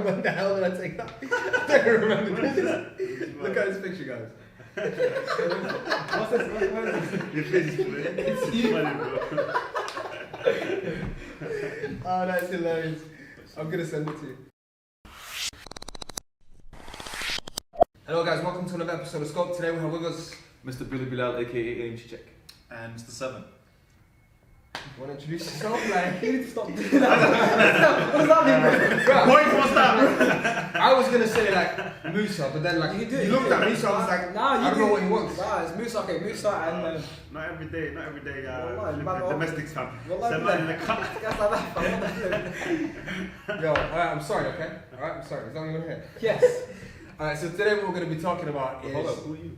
When the hell did I take that? I don't remember this. Look at this picture, guys. What's this? What is this? Your face is funny. It's funny, bro. Oh, that's hilarious. I'm gonna send it to you. Hello guys, welcome to another episode of Scope. Today we have with us Mr. Billy Bilal, aka erimcicek. And Mr. Seven. You wanna introduce yourself? Like, You need to stop doing that. What does that mean, bro? Point was that? I was gonna say like Mussa, but then like You do. you looked at me, so I was like, Nah, you I don't know what he wants. Nah, it's Mussa, okay, Mussa and... Not every day. Wallahi, man, domestics fam. Wallahi, Salman in the car. That's like that, fam. What the Yo, alright, I'm sorry, okay? Alright, I'm sorry. Is that what you want to hear? Yes. Alright, so today what we're gonna be talking about is. Hold up, who are you?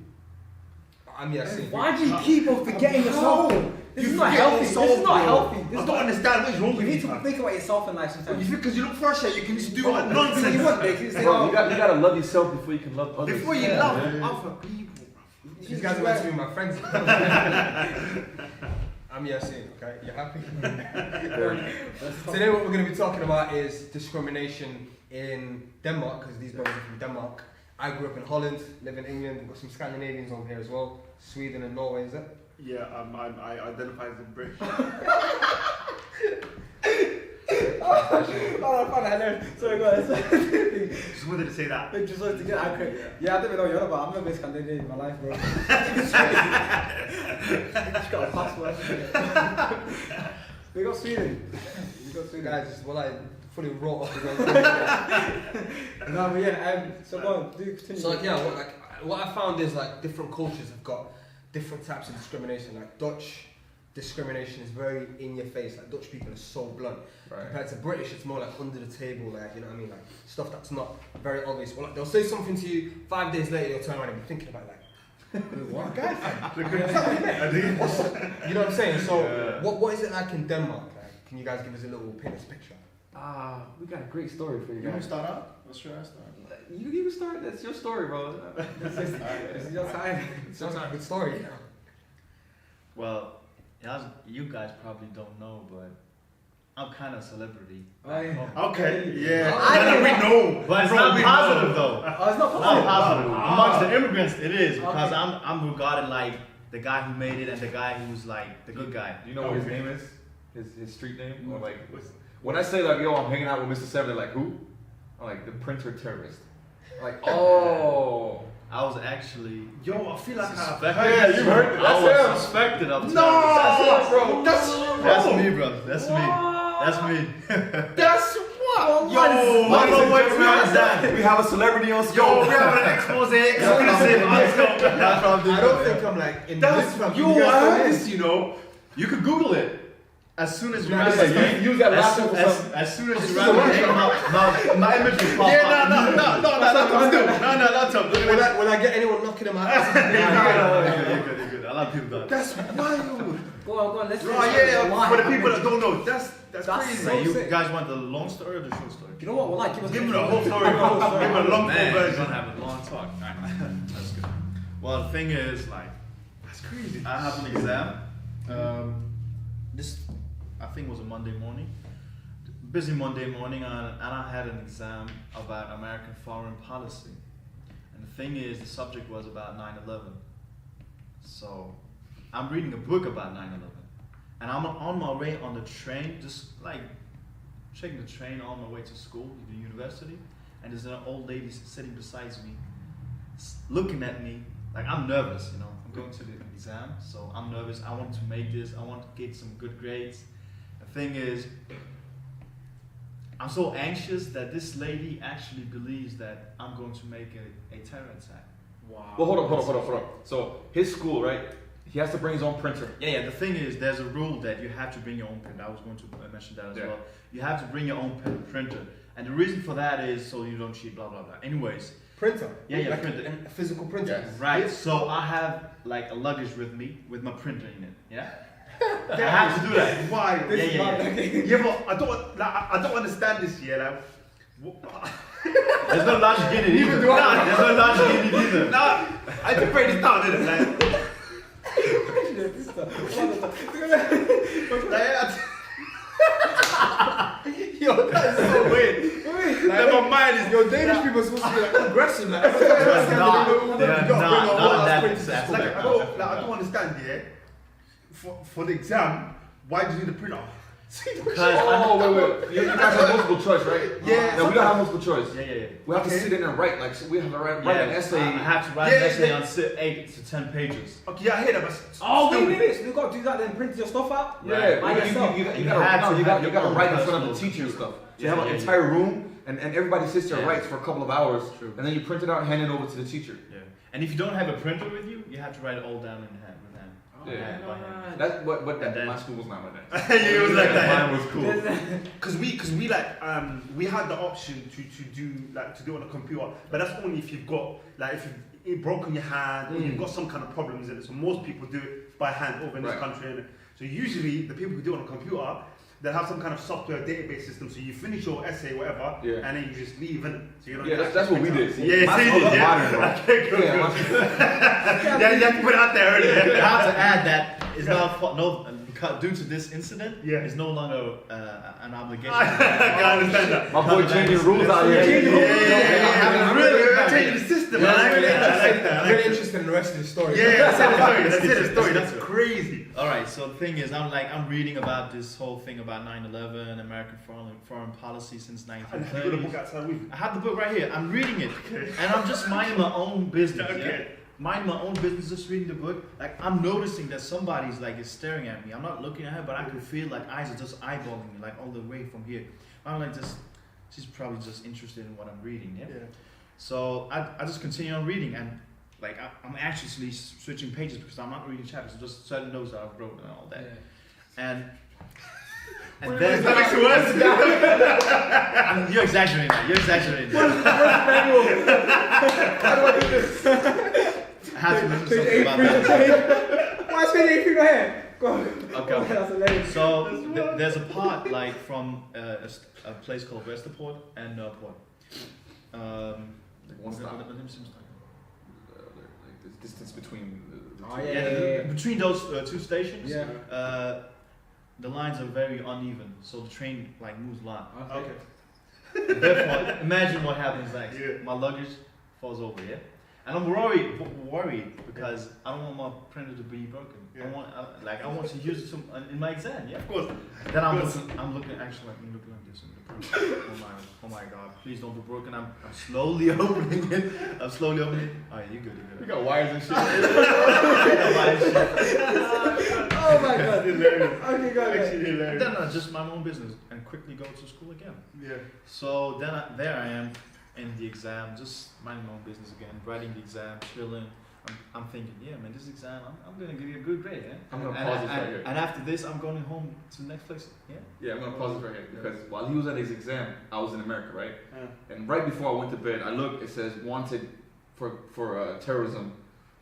I'm Yasin. Why do you keep on forgetting yourself? This is not healthy. This is not healthy. I don't understand what is wrong You with need you, to fam. think about yourself in life sometimes. You think because you look fresh, you can just do Bro, what do nonsense. what you want, mate. You say, Bro, you gotta love yourself before you can love others. Before you Yeah. love Yeah. other people, These guys are meant to be my friends. I'm Yasin, okay? You happy? Today what we're going to be talking about is discrimination in Denmark, because these brothers are from Denmark. I grew up in Holland, live in England, we've got some Scandinavians over here as well. Sweden and Norway, is it? Yeah, I identify as a British. Oh, I found that hilarious. Sorry, guys. Just wanted to say that. Just wanted to get accurate. Yeah, I don't even know what you're on about. I've never been Scandinavian in my life, bro. Just got a passport. We got Sweden. Guys, just well, I fully wrote off the No, but yeah, so go on, do continue. So like, yeah, what I found is like different cultures have got different types of discrimination. Like Dutch discrimination is very in your face. Like Dutch people are so blunt. Right. Compared to British, it's more like under the table. Like, you know what I mean? Like stuff that's not very obvious. Well, like, they'll say something to you. 5 days later, you'll turn around and be thinking about like, what guy? You know what I'm saying? So Yeah. what is it like in Denmark? Like, can you guys give us a little paint us a picture? We got a great story for you You want guys. to start out? Let's try to start. You start. That's your story, bro. This is your time. Sounds like a good story. Well, you guys probably don't know, but I'm kind of a celebrity. Oh, yeah. Okay, yeah. We know. But it's Bro, not we positive know. though. Oh, it's not Not possible. positive. Amongst the immigrants, it is because Okay. I'm regarded like the guy who made it and the guy who's like the good guy. Do you know what his name is? His street name? Or like, when I say like, yo, I'm hanging out with Mr. Seven, they're like, who? I'm like, the printer terrorist. I'm like, oh. I was actually Yo, I feel like suspected. Yeah, you heard it. I That's was him. suspected of No! terrorism. Bro, That's me, bro. That's me. That's me. That's what? Yo, What's that? we have a celebrity on Yo, scope. we have an expose exclusive on Scope. I don't think I'm like in That's this family. yo, You guys I know heard this? this, you know. You could Google it. As soon as you Nah, ran this is the like- Use that laptop for something. As soon as you ran the name, my image will pop Yeah, up. no, laptop. Will I get anyone knocking in my house? You're good. A lot of people don't. That's wild. Go on, let's Oh yeah, for the people that don't know, that's That's crazy. so You sick. guys want the long story or the short story? You know what? Well, like, Give me the whole story, bro. Give me a long Man, we're version. gonna have a long talk. Alright, that's good. Well, the thing is, like, That's crazy. I have an exam. This, I think, was a Monday morning. Busy Monday morning, and I had an exam about American foreign policy. And the thing is, the subject was about 9/11. So, I'm reading a book about 9/11. And I'm on my way on the train, just like checking the train on my way to school, the university. And there's an old lady sitting beside me, looking at me, like I'm nervous, you know. I'm going to the exam, so I'm nervous. I want to make this. I want to get some good grades. The thing is, I'm so anxious that this lady actually believes that I'm going to make a terror attack. Wow. Well, hold up. So, his school, right? He has to bring his own printer. Yeah. The thing is, there's a rule that you have to bring your own printer. I was going to mention that as well. You have to bring your own printer, and the reason for that is so you don't cheat. Blah blah blah. Anyways. Printer? Yeah, like printer. A physical printer? Yes. Right. So I have like a luggage with me with my printer in it. Yeah. I have to do that. Why? Yeah, but I don't understand this. Yeah, like. There's no logic in it either. There's no logic in it either. Nah, I had to break this down, didn't I? Yo, that's so weird. Like my my mind is Yo, Danish people are supposed to be like aggressive, man. They are not that exact. like I don't understand. Yeah, for the exam, why do you need a printer? Oh, wait. You guys have multiple choice, right? Yeah. No, we don't have multiple choice. Yeah. We have to sit in and write. Like, so we have to write an essay. I have to write an essay on 8 to 10 pages. Okay, yeah, I hear that, but Oh, wait minutes. You got to do that, then print your stuff out. Yeah, By yourself. you gotta write in front of the teacher and stuff. So you have an entire room, and everybody sits there and writes for a couple of hours, and then you print it out and hand it over to the teacher. Yeah. And if you don't have a printer with you, you have to write it all down in hand. Yeah. By hand. That's what my school was not like that. yeah, it was like that. Mine was cool. Because we like we had the option to do it on a computer, but that's only if you've got if you've broken your hand or you've got some kind of problems in it. So most people do it by hand over in this country. Innit? So usually the people who do it on a computer, they have some kind of software database system. So you finish your essay, whatever, and then you just leave, innit? So you don't that's what we did. Yeah, my school was modern, bro. Okay, good. Yeah, you have to put it out there earlier. I have to add that it's now due to this incident. It's no longer an obligation. I understand that. My boy changing rules out here. Yeah. Really changing the system. I'm really interested in the rest of the story. That's the story. That's crazy. All right. So the thing is, I'm reading about this whole thing about 9/11, American foreign policy since And have you got a 1930. book outside with you? I have the book right here. I'm reading it, and I'm just minding my own business. Okay. Mind my own business, just reading the book. Like I'm noticing that somebody's is staring at me. I'm not looking at her, but I can feel eyes are just eyeballing me, all the way from here. I'm she's probably just interested in what I'm reading. Yeah. So I just continue on reading, and I'm actually switching pages because I'm not reading chapters, just certain notes that I've wrote and all that. And then That makes it worse. you're exaggerating that. You're exaggerating that. How do I do this? I have to mention something about that. Why is page 8 go ahead? Go on. Okay. That's hilarious. So there's a part from a place called Westerport and Port. One stop. The distance between the Oh, two. yeah. Between those two stations, Yeah. the lines are very uneven, so the train moves a lot. Okay. Therefore, imagine what happens next. Yeah. My luggage falls over, and I'm worried because I don't want my printer to be broken. Yeah. I want to use it in my exam. Yeah, Of course. Then I'm looking like this in the printer. Oh my God! Please don't be broken. I'm slowly opening it. Oh, yeah, you're good. We got wires and shit. Oh my god. Hilarious. Okay, go ahead. Actually hilarious. Then I just mind my own business and quickly go to school again. Yeah. So then there I am in the exam, just minding my own business again, writing the exam, chilling. I'm thinking, yeah, man, this exam, I'm gonna give you a good grade, yeah. I'm gonna pause this right here. And after this, I'm going home to the next place, yeah. Yeah, I'm gonna pause this right here because while he was at his exam, I was in America, right? Yeah. And right before I went to bed, I looked. It says wanted for terrorism,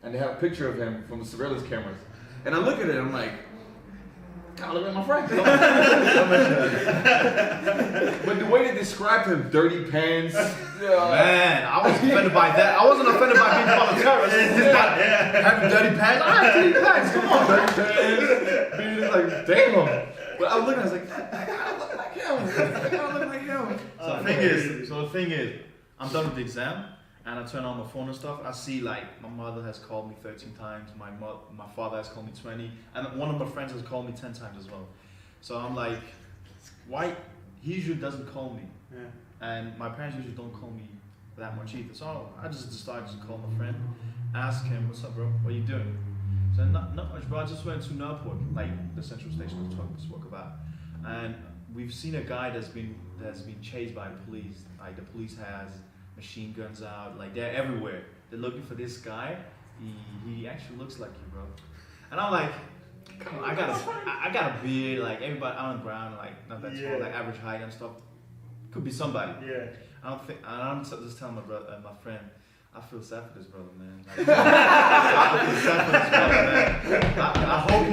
and they have a picture of him from the surveillance cameras. And I look at it, I'm like, God, look at my friend. But the way they described him, dirty pants. Man, I was offended by that. I wasn't offended by being called a terrorist. Having dirty pants. I have dirty pants. Come on. Dirty pants. Being like, damn. But I was looking, I was like, I gotta look like him. I gotta look like him. So the thing is, I'm done with the exam. And I turn on my phone and stuff. I see my mother has called me 13 times. My father has called me 20, and one of my friends has called me 10 times as well. So I'm like, why? He usually doesn't call me, and my parents usually don't call me that much either. So I just decided to call my friend, ask him, "What's up, bro? What are you doing?" So not much, bro. I just went to Nurport, the central station we spoke about, and we've seen a guy that's been chased by the police. The police has machine guns out, they're everywhere. They're looking for this guy. He actually looks like you, bro. And I'm like, come on, I got a beard, everybody on the ground, not that tall, average height and stuff. Could be somebody. Yeah. I'm just telling my friend, I feel sad for this brother, man. I feel sad for this brother,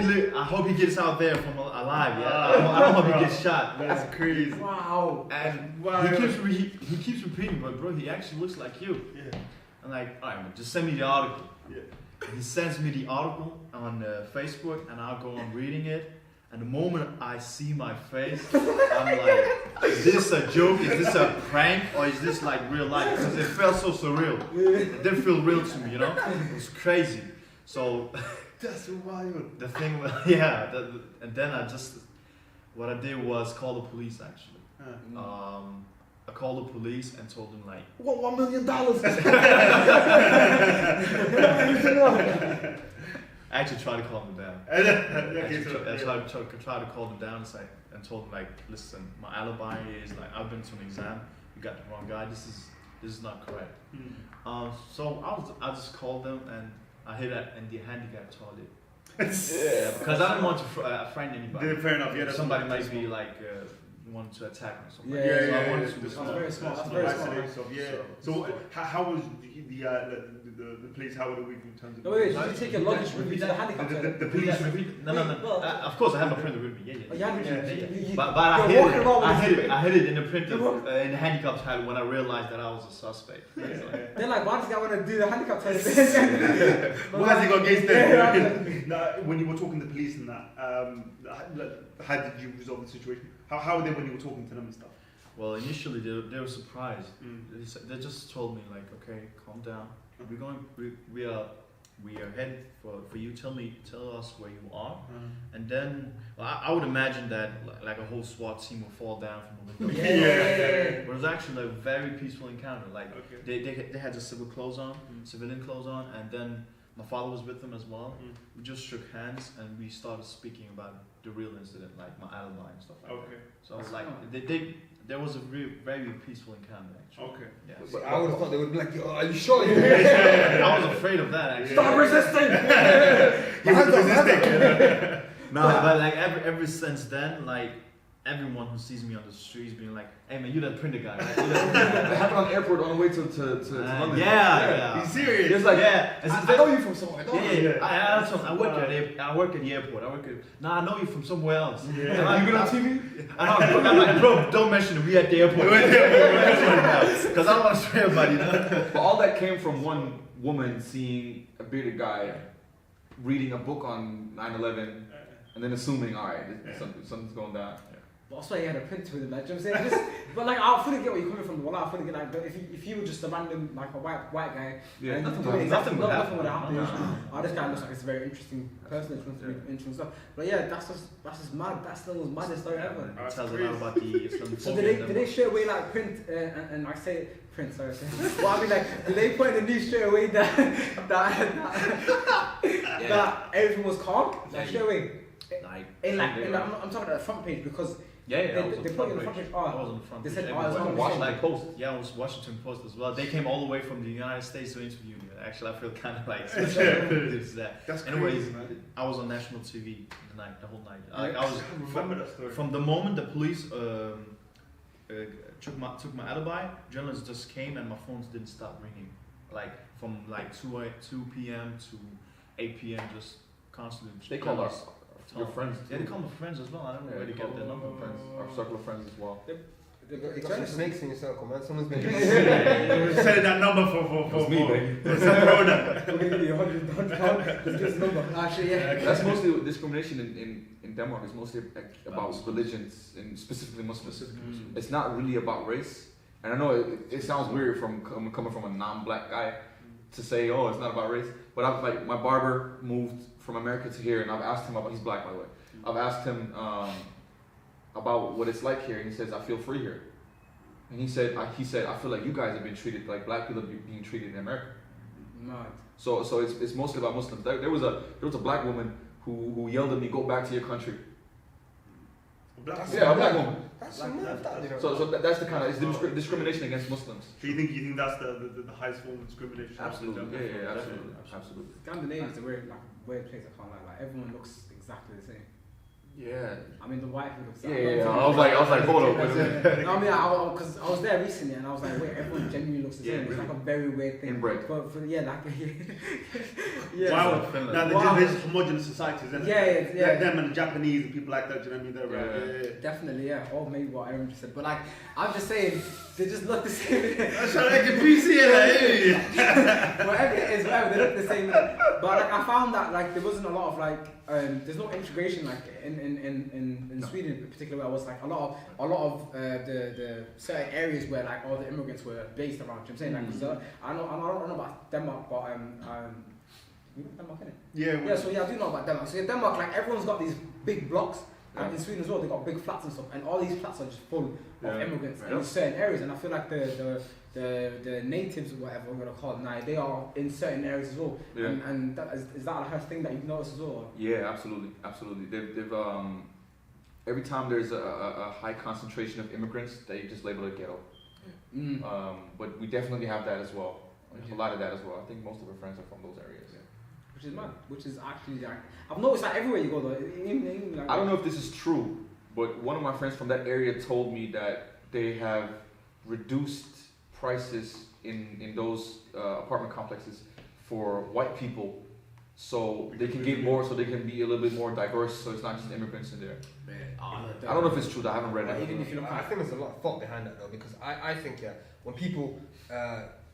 man. I hope he gets out there from alive. Yeah, I don't hope he gets shot. That's crazy. Wow. And Wow. he keeps repeating, but bro, he actually looks like you. Yeah. I'm like, all right, man, just send me the article. Yeah. He sends me the article on Facebook, and I'll go on reading it. And the moment I see my face, I'm like, is this a joke? Is this a prank? Or is this like real life? Because it felt so surreal. It didn't feel real to me, you know? It was crazy. So That's wild. the thing was, yeah, and then what I did was call the police actually. I called the police and told them like, What, $1 million? I actually tried to calm them down. I tried to calm them down and told them like, listen, my alibi is like I've been to an exam. You got the wrong guy. This is not correct. So I just called them and I hid in the handicap toilet. Yeah, because I didn't want to frighten anybody. Yeah, fair enough. Yeah, somebody might be like wanting to attack me or something. Yeah, So yeah, I wanted yeah. to That's respond. very smart. That's So, very smart. yeah. So how was the police? How were the week in terms of? No, wait, did you take your luggage with you to the handicap toilet? The police. No. Well, Of course, I had my printer with me. Oh, you had Yeah. you- But I you're walking around hid with it. this I hid it in the printer You walk- in the handicap toilet when I realized that I was a suspect. They're like, why does this guy want to do the handicap toilet? Why has he got against Yeah, them? Now, when you were talking to the police and that, how did you resolve the situation? How were they when you were talking to them and stuff? Well, initially they were surprised. Mm. They just told me like, okay, calm down. We are headed for you. Tell us where you are, and then I would imagine that like a whole SWAT team will fall down from the window. Yeah. But it was actually a very peaceful encounter. Like Okay. they had the civilian clothes on, and then my father was with them as well. We just shook hands and we started speaking about the real incident, like my alibi and stuff like Okay. that. So like there was a very peaceful encounter actually. Okay. Yeah. But I would have thought they would be like, "Yo, are you sure? I was afraid of that actually. Stop resisting! He was resisting. But like ever since then, like everyone who sees me on the streets being like, "Hey man, you that printer guy, right?" You It happened on the airport on the way to London. yeah. You serious? It's like, Yeah. I know you from somewhere. I know you. Yeah. I work at the airport. I know you from somewhere else. Yeah. You been on TV? I'm like, bro, don't mention it. We at the airport. Because I don't want to scare everybody. But all that came from one woman seeing a bearded guy reading a book on 9/11 and then assuming, all right, something's going down. But also, he had a printer with him. Like, do you know what I'm saying? But like, I fully get where you're coming from. Well, I fully get like, but if you were just a random like a white guy, Yeah, and nothing you would do happen. nothing would happen. No. Oh, this guy looks like he's a very interesting person. Interesting stuff. But yeah, that's just mad. That's the most maddest story ever. It tells a lot about the Islamophobia. So did they straight away like print and I say print? Sorry. Well, I mean like, did they put in the news straight away that everything was calm? Like straight away. I'm talking about the front page because. Yeah, They put it on the front page. I was on the front They page. said, Everywhere. it's on Washington Post. Yeah, I was Washington Post as well. They came all the way from the United States to interview me. Actually, I feel kind of like it's that. That's Anyways, crazy, man. I was on national TV the whole night. I was remember that story. from the moment the police took my alibi. Journalists just came and my phones didn't stop ringing. Like from like 2 p.m. to 8 p.m. just constantly. They called us your friends. Yeah, they call me friends as well. I don't know where they get their number. friends, our circle of friends as well. You got some snakes in your circle, man. Someone's been. Selling that number for me, baby. Corona. We're gonna give you £100. Just give us a number. Actually, yeah. That's mostly discrimination in Denmark. It's mostly about religions and specifically Muslims. It's not really about race. And I know it sounds weird from coming from a non-black guy to say, oh, it's not about race. But I've like my barber moved from America to here, and I've asked him about. He's black, by the way. I've asked him about what it's like here, and he says, I feel free here. And he said, I feel like you guys have been treated like black people are being treated in America. Mad. So it's mostly about Muslims. There was a black woman who yelled at me, "Go back to your country." Yeah, a black woman. That's mad, that, you know. So that's the kind of discrimination against Muslims. So you think that's the highest form of discrimination? Absolutely, yeah, absolutely. Scandinavia is a weird place. I can't lie. Like everyone looks exactly the same. Yeah. I mean, the white people look. Yeah. I was like, hold up. No, I mean, because I was there recently and I was like, wait, everyone genuinely looks the same. Yeah, It's really. like a very weird thing. Inbred. But yeah, like yeah. Wow. Finland. Now Wow. there's homogenous societies, isn't Yeah, it? yeah. Them and the Japanese and people like that. Do you know what I mean? They're right. Definitely, yeah. Or maybe what Erim just said. But like, I'm just saying, they just look the same. That's how they can PC Whatever it is, whatever, they look the same. But like, I found that like there wasn't a lot of like there's no integration like in No. Sweden in particular. Where it was like a lot of the certain areas where like all the immigrants were based around. You know what I'm saying? Like, 'cause, I don't know about Denmark, but you know Denmark, innit? Yeah. So I do know about Denmark. So in Denmark, like everyone's got these big blocks. And in Sweden as well, they got big flats and stuff, and all these flats are just full of immigrants in certain areas. And I feel like the natives or whatever we're gonna call them now, they are in certain areas as well. Yeah. And that is that like a thing that you've noticed as well? Yeah, absolutely. They've every time there's a high concentration of immigrants, they just label it ghetto. But we definitely have that as well. There's a lot of that as well. I think most of our friends are from those areas. Which is mad. Which is actually like I've noticed that everywhere you go though. Even, like, I don't know if this is true, but one of my friends from that area told me that they have reduced prices in those apartment complexes for white people, so they can get more, so they can be a little bit more diverse, so it's not just immigrants in there. I don't know if it's true. I haven't read it. Even if you look I think there's a lot of thought behind that though, because I think when people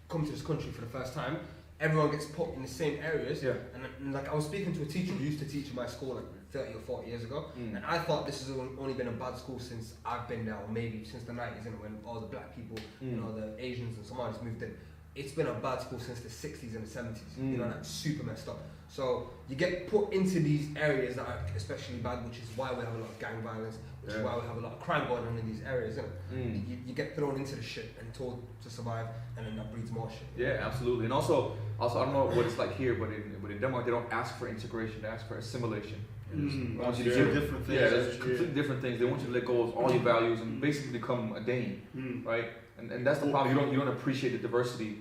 come to this country for the first time, everyone gets put in the same areas. Yeah. And like I was speaking to a teacher who used to teach in my school like 30 or 40 years ago, and I thought this has only been a bad school since I've been there, or maybe since the 90s, when all the black people, you know, the Asians and Somalis moved in. It's been a bad school since the 60s and the 70s. You know, like super messed up. So you get put into these areas that are especially bad, which is why we have a lot of gang violence, which is why we have a lot of crime going on in these areas. You get thrown into the shit and told to survive, and then that breeds more shit. Yeah, absolutely. And also I don't know what it's like here, but in Denmark they don't ask for integration; they ask for assimilation. They want you to give different things. Yeah, there's completely different things. They want you to let go of all your values and basically become a Dane, right? And that's the problem. You don't appreciate the diversity.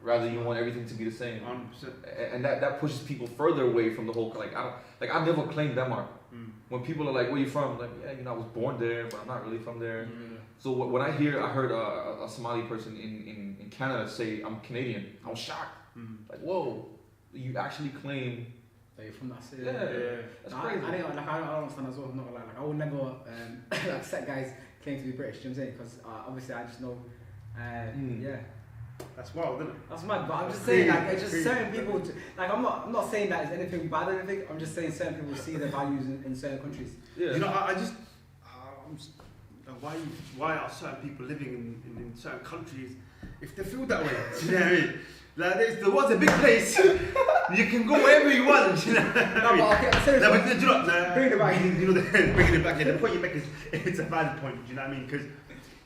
Rather, you want everything to be the same, 100%. and that pushes people further away from the whole. I never claimed Denmark. When people are like, "Where you from?" Like, yeah, you know, I was born there, but I'm not really from there. So when I heard a Somali person in Canada say, "I'm Canadian," I was shocked. Like, whoa, you actually claim that you're from that city. Yeah, that's crazy. I don't understand as well. I'm not gonna lie. Like I would never like set guys claim to be British. You know what I'm saying? Because obviously I just know. Yeah. That's wild, isn't it? That's mad, but I'm just saying, like, it's just certain people. Like, I'm not saying that it's anything bad or anything. I'm just saying certain people see their values in certain countries. Yeah. You know, I just, why are certain people living in certain countries if they feel that way? Do you know what I mean? Like, there was a big place. You can go wherever you want. You know what I mean? No, but okay, seriously. No, but do you know, Bring it back. You know, bringing it back. Yeah, the point you make it's a valid point. Do you know what I mean? Because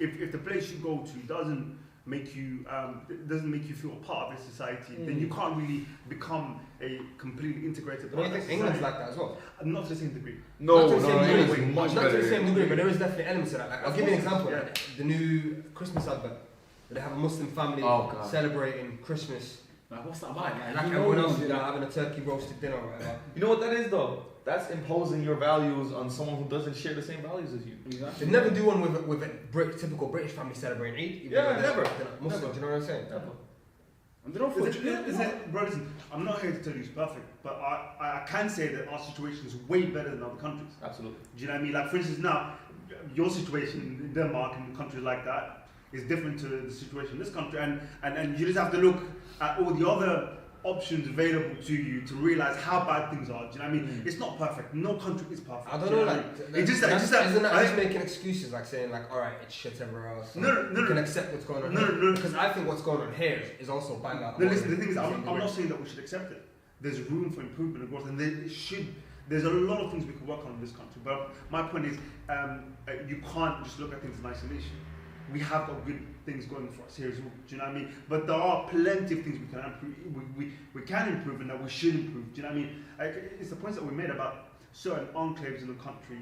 if the place you go to doesn't make you feel a part of this society, then you can't really become a completely integrated But part I of think that England's society. like that as well. Not to the same degree. No, Not to the same England's degree. much Not to the better. same degree, but there is definitely elements of that. Like, I'll give you an example. Yeah. Like, the new Christmas advert. They have a Muslim family God. celebrating Christmas. Like, what's that about? Like everyone else, you know, having a turkey roasted dinner or whatever. You know what that is though? That's imposing your values on someone who doesn't share the same values as you. Exactly. They never do one with a typical British family celebrating Eid. even Yeah, though never. they're not Muslim, do you know what I'm saying? Never. And they don't feel Bro, listen, I'm not here to tell you it's perfect, but I can say that our situation is way better than other countries. Absolutely. Do you know what I mean? Like, for instance, now, your situation in Denmark and countries like that is different to the situation in this country, and you just have to look at all the other options available to you to realize how bad things are. Do you know what I mean? It's not perfect. No country is perfect. I don't Do you know, what like, I mean? isn't It's that just just making excuses, like saying, like, all right, it's shit everywhere else. So No. you can accept what's going on. No. Because I think what's going on here is also bang out. No, listen, the thing is, I'm not saying that we should accept it. There's room for improvement and growth, and there's a lot of things we can work on in this country. But my point is, you can't just look at things in isolation. We have got good things going for us here as well. Do you know what I mean? But there are plenty of things we can improve. We can improve, and that we should improve. Do you know what I mean? It's the points that we made about certain enclaves in the country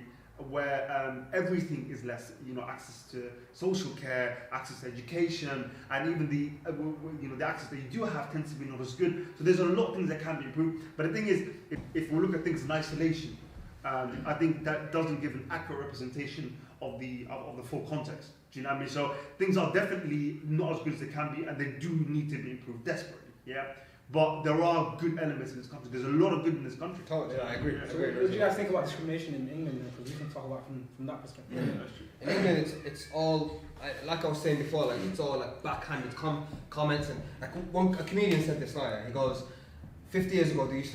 where everything is less. You know, access to social care, access to education, and even the access that you do have tends to be not as good. So there's a lot of things that can be improved. But the thing is, if we look at things in isolation, I think that doesn't give an accurate representation of the full context. Do you know what I mean? So things are definitely not as good as they can be, and they do need to be improved desperately. Yeah, but there are good elements in this country. There's a lot of good in this country. Totally, I agree. Yeah. So what do you guys think about discrimination in England? Because we can talk about from that perspective. Yeah. That's true. In England, it's all like I was saying before. Like it's all like backhanded comments, and like a comedian said this. He goes, 50 years ago they used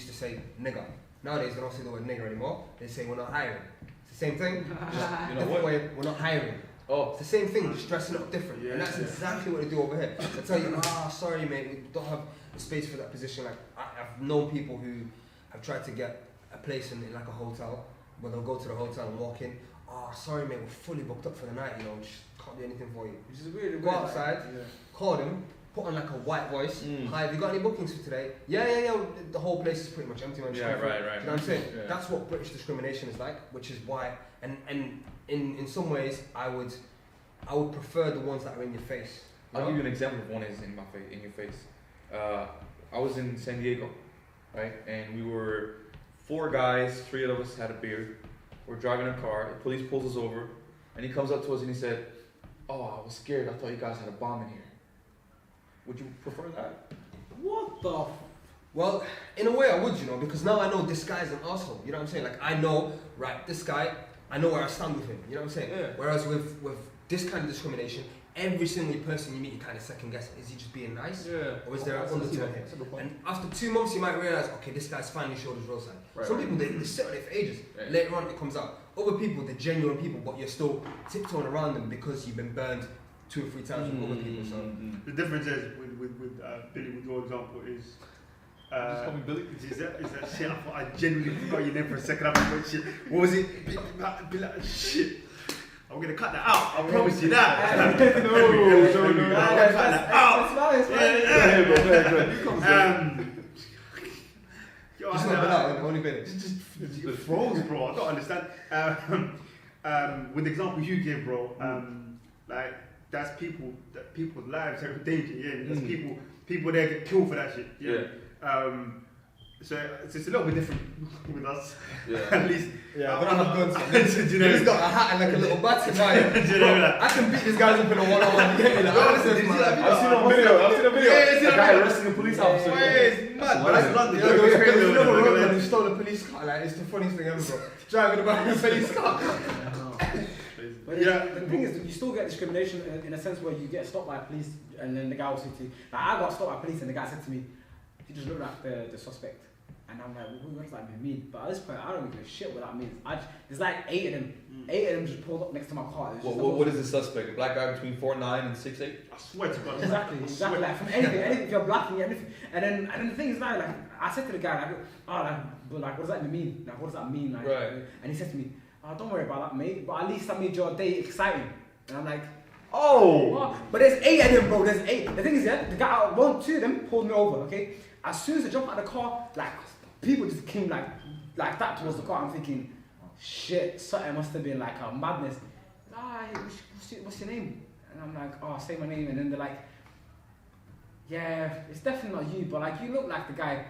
to say nigger. Nowadays, they don't say the word nigger anymore. They say we're not hiring. It's the same thing. Just You know different what? way, we're not hiring. Oh, It's the same thing, just dressing up different. Yeah, And that's yeah. exactly what they do over here. They tell you, sorry mate, we don't have the space for that position. Like I've known people who have tried to get a place in like a hotel, where they'll go to the hotel and walk in. Sorry mate, we're fully booked up for the night, just can't do anything for you. Which is weird. Go outside, call them, put on like a white voice. Hi, have you got any bookings for today? Yeah. The whole place is pretty much empty. Man. yeah, right. Do you know what I'm saying? Yeah. That's what British discrimination is like, which is why, and in some ways, I would prefer the ones that are in your face. You I'll know? give you an example of one is in your face. I was in San Diego, right? And we were 4 guys, 3 of us had a beard. We're driving a car, the police pulls us over, and he comes up to us and he said, "Oh, I was scared, I thought you guys had a bomb in here." Would you prefer that? What the? Well, in a way I would, because now I know this guy's an asshole. You know what I'm saying? Like I know, right, this guy, I know where I stand with him. You know what I'm saying? Yeah. Whereas with this kind of discrimination, every single person you meet, you kind of second guess, is he just being nice? Yeah. Or is there an undertone here? And after 2 months, you might realize, okay, this guy's finally showed his real side. Right, Some right. people, they sit on it for ages. Right. Later on, it comes out. Other people, they're genuine people, but you're still tiptoeing around them because you've been burned 2 or 3 times with other people. So The difference is with Billy, with your example, is. Just call me Billy. Is that shit? I thought I genuinely forgot your name for a second. I thought shit. What was it? Shit. I'm gonna cut that out. I promise you that. No. I'm gonna cut that out. Yo, just not been out, only been it. Just froze, bro. I don't understand. With the example you gave, bro, like that's people's lives are in danger. Yeah, there's people there get killed for that shit. Yeah. So it's a little bit different with us. Yeah. At least. Yeah, but I have guns. Do you know? He's got a hat and like a little bat in Do you know that? I can beat these guys up in a one-on-one game. Like, Yo, listen, did you man. see that I've seen a video. Yeah, A guy arresting a police officer. It's mad, but that's London. Yeah, there's Crazy another over there. roadman who stole a police car. Like, it's the funniest thing ever, bro. Driving about in a police car. But the thing is, you still get discrimination in a sense where you get stopped by police, and then the guy will say to you, like I got stopped by police, and the guy said to me, "You just look like the suspect." And I'm like, what does that mean? But at this point, I don't give a shit what that means. There's like 8 of them. 8 of them just pulled up next to my car. It was just What is the suspect? A black guy between 4'9" and 6'8"? I swear to God. Exactly. Like from anything, if you're black and anything. And then the thing is now, like I said to the guy, but what does that mean? Like, what does that mean? Like, Right. And he said to me, don't worry about that, mate. But at least I made your day exciting. And I'm like, Oh! what? But there's 8 of them, bro. There's 8. The thing is, the guy, 2 of them pulled me over. Okay. As soon as I jumped out of the car, like people just came like that towards the car. I'm thinking, shit, something must have been like a madness. What's your name? And I'm like, say my name. And then they're like, yeah, it's definitely not you, but like you look like the guy.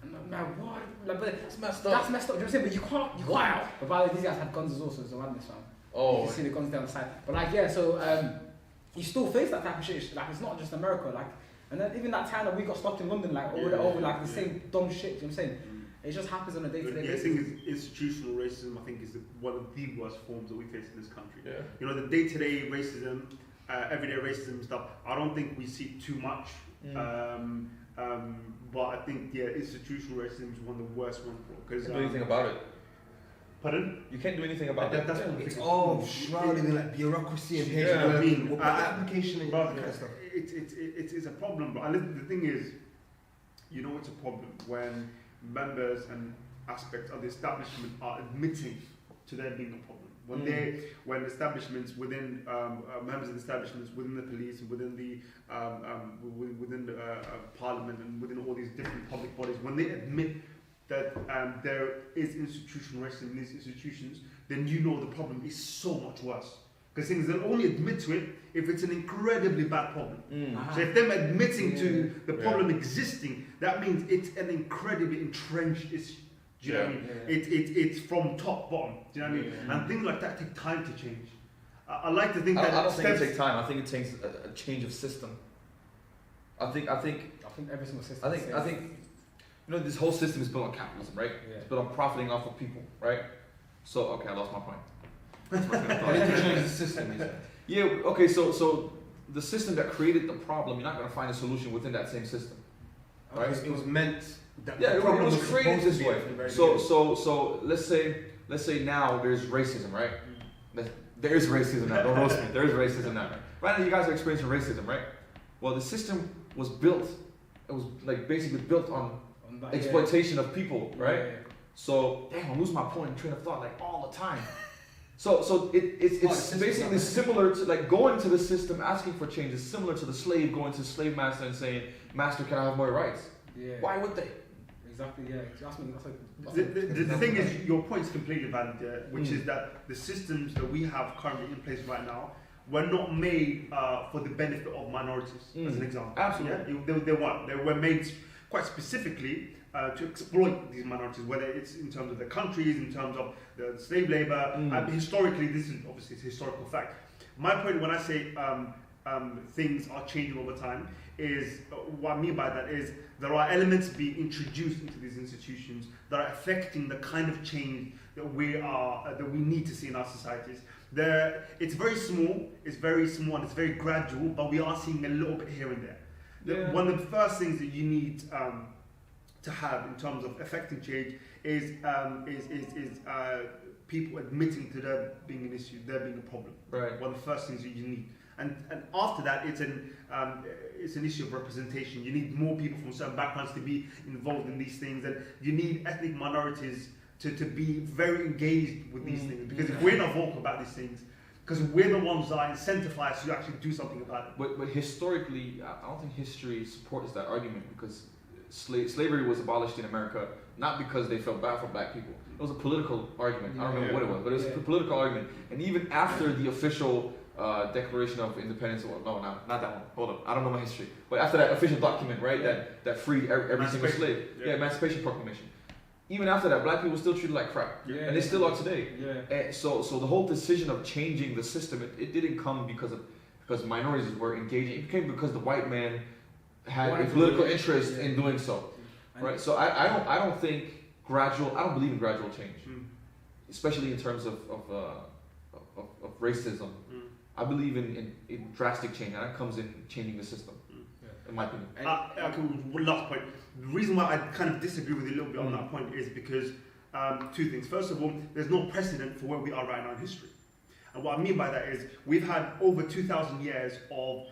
And I'm like, what? Like, but It's messed up. that's messed up. Do you know what I'm saying? But you can't. Wow. But by the way, these guys had guns as well, so it's a madness, fam. Oh. You can see the guns down the side. But like, yeah, so you still face that type of shit. Like, it's not just America. Like, and then even that time that we got stopped in London, like over like the same dumb shit. Do you know what I'm saying? It just happens on a day-to-day The basis. thing is, institutional racism, I think, is one of the worst forms that we face in this country. Yeah. You know, the day-to-day racism, everyday racism and stuff, I don't think we see too much. But I think, institutional racism is one of the worst ones. You can't do anything about it. Pardon? You can't do anything about it. That's what It's all shrouded in like bureaucracy and Yeah, paperwork. I mean, We'll put the application and all that kind of stuff. It's a problem, but the thing is, you know, it's a problem when members and aspects of the establishment are admitting to there being a problem. When establishments within members of the establishments within the police and within the parliament and within all these different public bodies, when they admit that there is institutional racism in these institutions, then you know the problem is so much worse. Because things they'll only admit to it if it's an incredibly bad problem. So if them admitting to the problem existing, that means it's an incredibly entrenched issue. Do you know what I mean? It's from top bottom. Do you know what I mean? And things like that take time to change. I like to think that I don't think it takes time. I think it takes a change of system. I think every single system. I think you know, this whole system is built on capitalism, right? Yeah. It's built on profiting off of people, right? So okay, I lost my point. I need to change the system. you said. Yeah, okay, so the system that created the problem, you're not going to find a solution within that same system. right? It was meant. Yeah, it was created this way. So So let's say now there's racism, right? There is racism now. Don't roast me. There is racism now. Right now, you guys are experiencing racism, right? Well, the system was built. It was like basically built on exploitation of people, right? Yeah. So damn, I'm losing my point and train of thought like all the time. So it's basically similar to like going to the system asking for change is similar to the slave going to the slave master and saying, "Master, can I have more rights?" Yeah. Why would they? Exactly. Yeah. That's like. The thing is, your point is completely valid, which is that the systems that we have currently in place right now were not made for the benefit of minorities, as an example. Absolutely. Yeah? They weren't. They were made quite specifically to exploit these minorities, whether it's in terms of the countries, in terms of the slave labor. Historically, this is obviously a historical fact. My point when I say things are changing over time is, what I mean by that is there are elements being introduced into these institutions that are affecting the kind of change that we need to see in our societies. It's very small, and it's very gradual, but we are seeing a little bit here and there. One of the first things that you need to have in terms of affecting change is people admitting to there being an issue, there being a problem. Right. One of the first things that you need, and after that, it's an issue of representation. You need more people from certain backgrounds to be involved in these things, and you need ethnic minorities to be very engaged with these things. Because if we're not vocal about these things, because we're the ones that are incentivized to actually do something about it. But historically, I don't think history supports that argument because slavery was abolished in America not because they felt bad for black people. It was a political argument. I don't remember what it was, but it was a political argument. And even after the official Declaration of Independence, or no, not that one. Hold up, I don't know my history. But after that official document, right, that freed every single slave, Emancipation Proclamation. Even after that, black people were still treated like crap, and they still are today. And so the whole decision of changing the system, it didn't come because minorities were engaging. It came because the white man had a political interest in doing so, right? So I don't think gradual. I don't believe in gradual change, especially in terms of racism. I believe in drastic change, and that comes in changing the system. In my opinion. One last point. The reason why I kind of disagree with you a little bit on that point is because two things. First of all, there's no precedent for where we are right now in history. And what I mean by that is we've had over 2,000 years of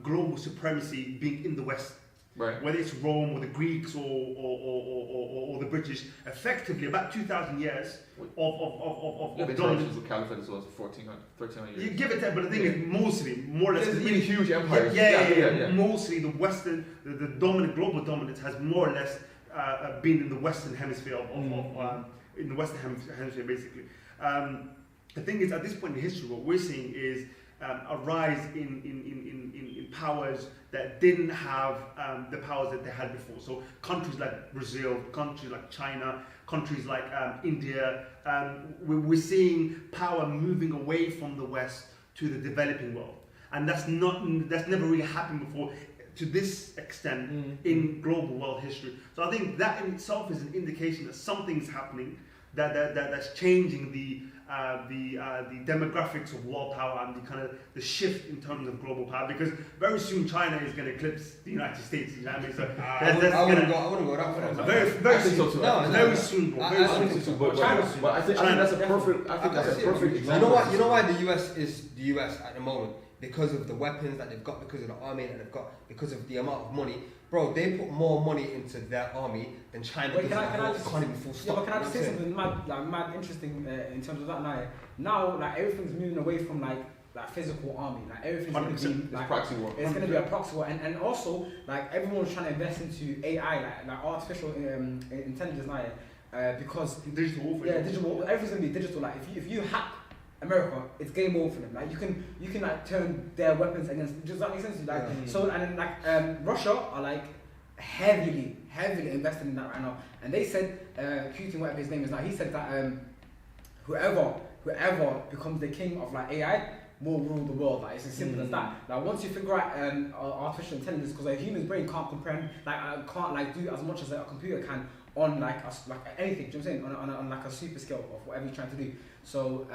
global supremacy being in the West. Right. Whether it's Rome or the Greeks or the British, effectively about 2,000 years of dominance. The caliphate as well as 1,300 years. You give it that, but the thing is, mostly, more or less, there's been huge empires. Yeah. Mostly, the Western, the dominant global dominance has more or less been in the Western hemisphere in the Western hemisphere, basically. The thing is, at this point in history, what we're seeing is a rise in powers that didn't have the powers that they had before. So countries like Brazil, countries like China, countries like India, we're seeing power moving away from the West to the developing world, and that's never really happened before to this extent in global world history. So I think that in itself is an indication that something's happening that's changing the demographics of world power and the kind of the shift in terms of global power, because very soon China is going to eclipse the United States. You know what I mean? So I wouldn't go that far. Very soon. Very soon, bro. Very soon. But I think that's a perfect example. You know why the US is the US at the moment? Because of the weapons that they've got, because of the army that they've got, because of the amount of money. Bro, they put more money into their army than China does. Can I just, economy full stop. Yeah, but can I just say something mad interesting in terms of that now? Now, like, everything's moving away from like physical army. Like, everything's going to be like proxy war. It's going to be a proxy war, and also like everyone's trying to invest into AI, like artificial intelligence now, because digital warfare. Yeah, digital warfare. Everything's going to be digital. Like, if you hack America, it's game over for them. Like, you can like turn their weapons against. Does that make sense to you? Like, so, and then like Russia are like heavily invested in that right now. And they said, Putin, whatever his name is now, he said that whoever becomes the king of like AI will rule the world. Like, it's as simple as that. Like, once you figure out artificial intelligence, because a human brain can't comprehend, like, can't like do as much as a computer can on like anything. Do you know what I'm saying? On like a super scale of whatever you're trying to do. So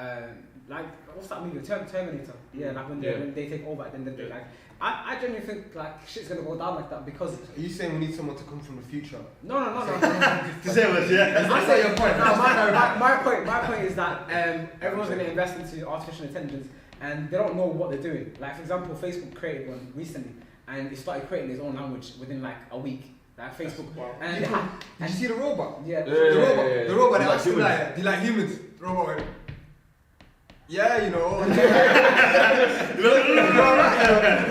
like, what's that movie? Terminator. Yeah, like when they take over, then they like I genuinely think like shit's gonna go down like that because. Are you saying we need someone to come from the future? No. To say what? Yeah. I say your point. No, my point is that everyone's gonna invest into artificial intelligence and they don't know what they're doing. Like for example, Facebook created one recently and it started creating its own language within like a week. Like Facebook. Wow. And Did you see the robot? yeah. The robot. They Like asked him humans. like, do you like humans? The robot went, yeah, you know.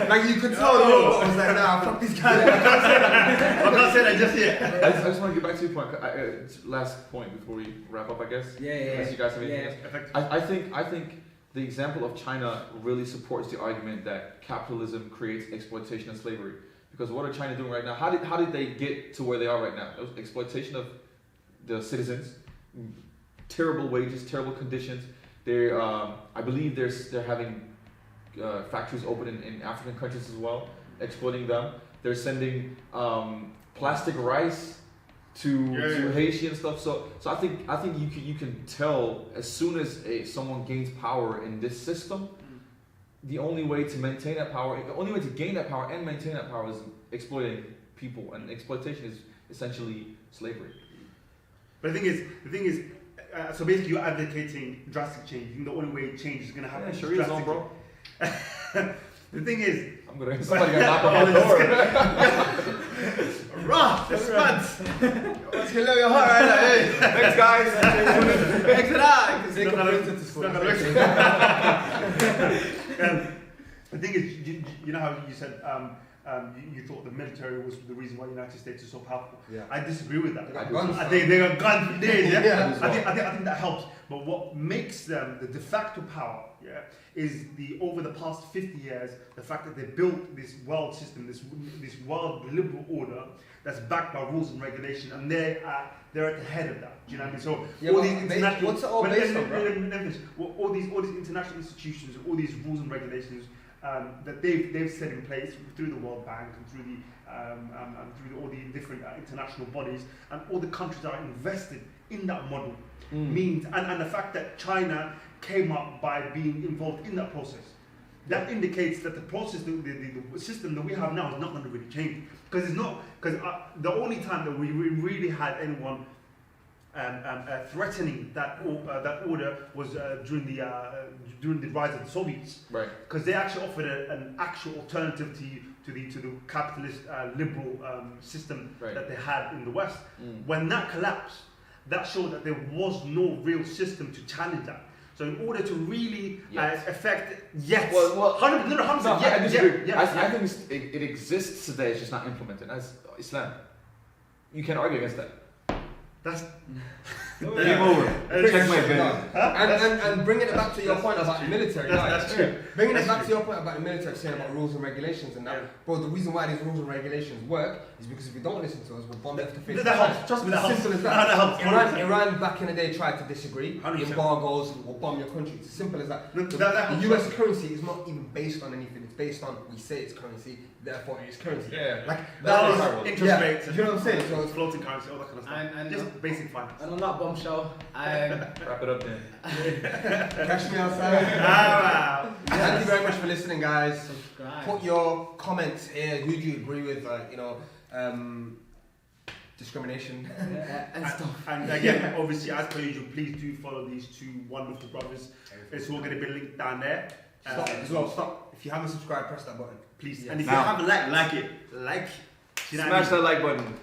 Like you could tell the robot was like, nah, fuck these guys. I can't say that just yet. I just want to get back to your point. Last point before we wrap up, I guess. Yeah. Unless you guys have anything Yeah. else. I think the example of China really supports the argument that capitalism creates exploitation and slavery. Because what are China doing right now? How did they get to where they are right now? It was exploitation of the citizens, terrible wages, terrible conditions. They're, I believe they're having factories open in African countries as well, exploiting them. They're sending plastic rice to Haiti and stuff. So I think you can tell as soon as someone gains power in this system, the only way to maintain that power, the only way to gain that power and maintain that power is exploiting people, and exploitation is essentially slavery. But the thing is, so basically you're advocating drastic change. You think the only way change is going to happen is Sure is on, bro. The thing is, Somebody got knocked on the door. raw, the spuds. Let's get your heart right now. Hey, Thanks, guys. exit out. It's not the thing is, you know how you said you thought the military was the reason why the United States is so powerful. Yeah. I disagree with that. They got guns. I think they got guns for days. Yeah. Yeah. I think that helps. But what makes them the de facto power, is over the past 50 years, the fact that they built this world system, this world liberal order that's backed by rules and regulation, and they're at the head of that. Do you know what I mean? So Yeah, all these international, what's it all based on, bro? all these international institutions, all these rules and regulations that they've set in place through the World Bank and through all the different international bodies, and all the countries that are invested in that model means, and the fact that China came up by being involved in that process, that indicates that the process, the system that we have now is not going to really change, because the only time that we really had anyone threatening that order was during the rise of the Soviets, Right. because they actually offered an actual alternative to the capitalist liberal system Right. that they had in the West. When that collapsed, that showed that there was no real system to challenge that. So in order to really affect, yes, Well, 100%, No, I disagree. yeah. I think it exists today. It's just not implemented. That's Islam. You can't argue against that. That's Game over. Checkmate, baby. And bringing it back to your point about the military, that's true. Bringing it That's back to true. your point about the military, saying about rules and regulations and that, Yeah. bro, the reason why these rules and regulations work is because if you don't listen to us, we'll bomb left to face. That helps. Trust me, that helps. Simple as No, that. that helps. Iran back in the day tried to disagree. 100%. Embargoes will bomb your country. It's as simple as that. No, The, that the helps. US currency is not even based on anything. It's based on we say it's currency, therefore it is currency. Yeah. Like Dollars, that is interest rates, You know what I'm saying? So it's floating currency, all that kind of stuff. And Just basic finance. And on that bombshell, Wrap it up then. catch me outside. Wow. Thank you very much for listening, guys. subscribe. Put your comments here. Who do you agree with? Discrimination. And stuff. And again, obviously, as per usual, please do follow these two wonderful brothers. It's all going to be linked down there. Stop as well. Stop. If you haven't subscribed, press that button. Please. Yeah. And if Now. you haven't like it. You know what I Smash that like button. mean?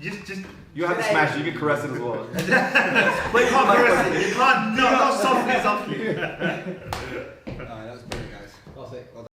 Just. You have to smash it. You can caress it as well. But you can't caress it. You can't. No, not softly.